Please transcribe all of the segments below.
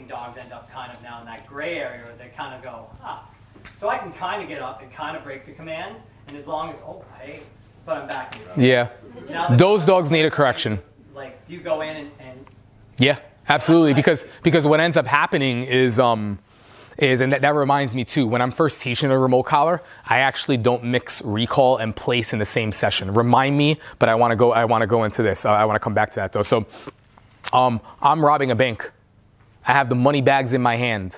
think dogs end up kind of now in that gray area where they kind of go, ah. So I can kind of get up and kind of break the commands, and as long as, oh, hey, but I'm back. Yeah. Those dogs need a correction. Like, do you go in and yeah, absolutely. Because what ends up happening is and that reminds me too, when I'm first teaching a remote collar, I actually don't mix recall and place in the same session. Remind me, but I want to go into this. I want to come back to that though. So I'm robbing a bank. I have the money bags in my hand.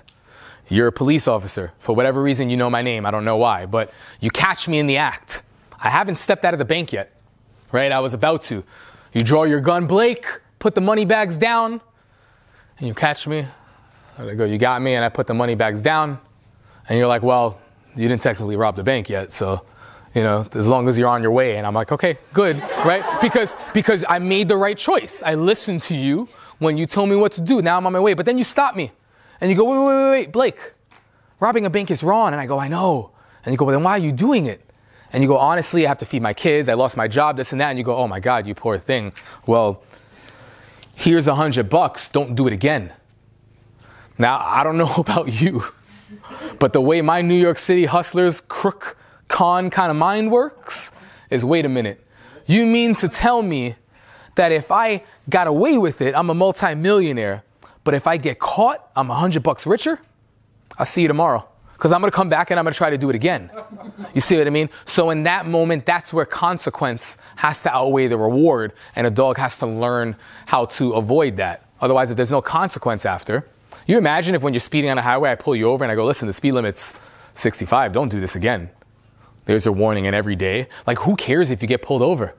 You're a police officer. For whatever reason, you know my name. I don't know why, but you catch me in the act. I haven't stepped out of the bank yet, right? I was about to. You draw your gun, Blake, put the money bags down, and you catch me. I go, you got me, and I put the money bags down, and you're like, well, you didn't technically rob the bank yet, so, you know, as long as you're on your way. And I'm like, okay, good, right? Because I made the right choice. I listened to you when you told me what to do. Now I'm on my way. But then you stop me, and you go, wait, Blake, robbing a bank is wrong. And I go, I know. And you go, well, then why are you doing it? And you go, honestly, I have to feed my kids. I lost my job, this and that. And you go, oh my God, you poor thing. Well, here's $100. Don't do it again. Now, I don't know about you, but the way my New York City hustlers, crook, con kind of mind works is, wait a minute. You mean to tell me that if I got away with it, I'm a multimillionaire, but if I get caught, I'm $100 richer? I'll see you tomorrow. Because I'm going to come back and I'm going to try to do it again. You see what I mean? So in that moment, that's where consequence has to outweigh the reward, and a dog has to learn how to avoid that. Otherwise, if there's no consequence after, you imagine if when you're speeding on a highway, I pull you over and I go, listen, the speed limit's 65. Don't do this again. There's a warning in every day. Like, who cares if you get pulled over?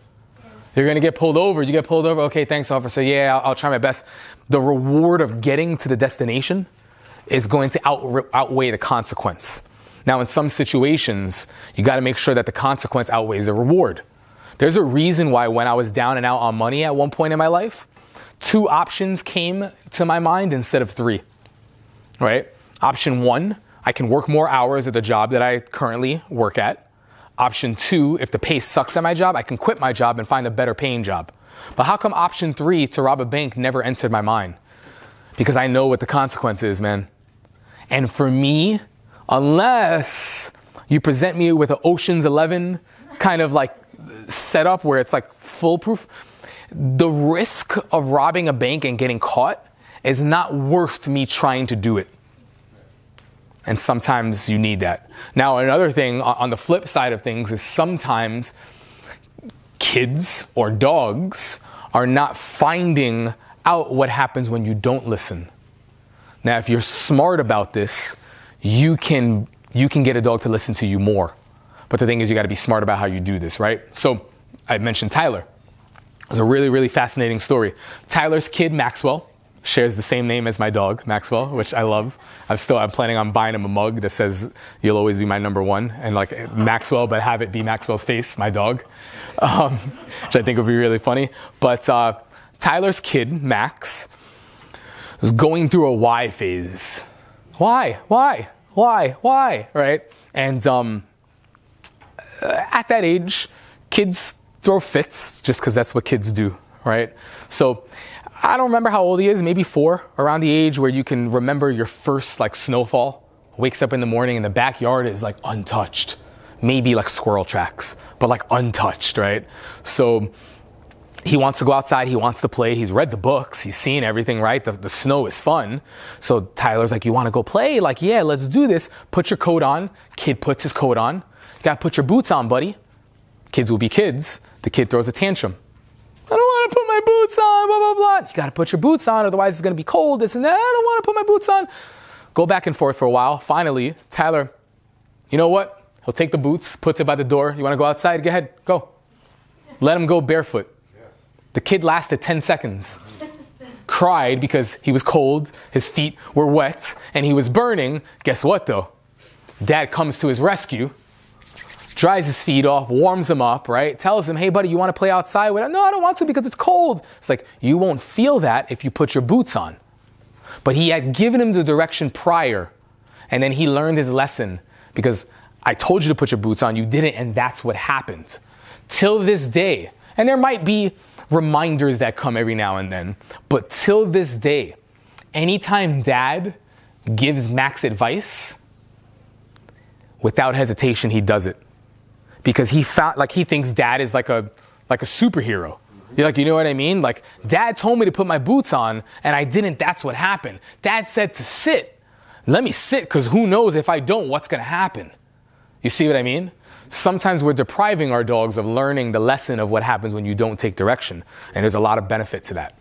You're going to get pulled over. You get pulled over. Okay, thanks, officer. Yeah, I'll try my best. The reward of getting to the destination is going to outweigh the consequence. Now, in some situations, you got to make sure that the consequence outweighs the reward. There's a reason why when I was down and out on money at one point in my life, 2 options came to my mind instead of 3, right? Option 1, I can work more hours at the job that I currently work at. Option 2, if the pay sucks at my job, I can quit my job and find a better paying job. But how come option 3, to rob a bank, never entered my mind? Because I know what the consequence is, man. And for me, unless you present me with an Ocean's 11 kind of like setup where it's like foolproof, the risk of robbing a bank and getting caught is not worth me trying to do it. And sometimes you need that. Now, another thing on the flip side of things is sometimes kids or dogs are not finding out what happens when you don't listen. Now, if you're smart about this, you can get a dog to listen to you more. But the thing is, you got to be smart about how you do this, right? So I mentioned Tyler. It's a really, really fascinating story. Tyler's kid, Maxwell, shares the same name as my dog, Maxwell, which I love. I'm planning on buying him a mug that says, "You'll always be my number one," and like Maxwell, but have it be Maxwell's face, my dog, which I think would be really funny. But Tyler's kid, Max, was going through a why phase. Why, right? And at that age, kids throw fits just because that's what kids do, right? So I don't remember how old he is, maybe 4, around the age where you can remember your first like snowfall. Wakes up in the morning and the backyard is like untouched. Maybe like squirrel tracks, but like untouched, right? So he wants to go outside, he wants to play, he's read the books, he's seen everything, right? The snow is fun. So Tyler's like, you want to go play? Like, yeah, let's do this. Put your coat on. Kid puts his coat on. You got to put your boots on, buddy. Kids will be kids. The kid throws a tantrum. I don't want to put my boots on, blah, blah, blah. You got to put your boots on, otherwise it's going to be cold, this and that. I don't want to put my boots on. Go back and forth for a while. Finally, Tyler, you know what? He'll take the boots, puts it by the door. You want to go outside? Go ahead, go. Let him go barefoot. The kid lasted 10 seconds. Cried because he was cold, his feet were wet, and he was burning. Guess what, though? Dad comes to his rescue, dries his feet off, warms him up, right? Tells him, hey, buddy, you want to play outside? No, I don't want to because it's cold. It's like, you won't feel that if you put your boots on. But he had given him the direction prior, and then he learned his lesson because I told you to put your boots on, you didn't, and that's what happened. Till this day, and there might be reminders that come every now and then, but till this day, anytime dad gives Max advice, without hesitation, he does it. Because he thinks dad is like a superhero. You're like, you know what I mean? Like, dad told me to put my boots on and I didn't, that's what happened. Dad said to sit. Let me sit, because who knows if I don't, what's gonna happen? You see what I mean? Sometimes we're depriving our dogs of learning the lesson of what happens when you don't take direction. And there's a lot of benefit to that.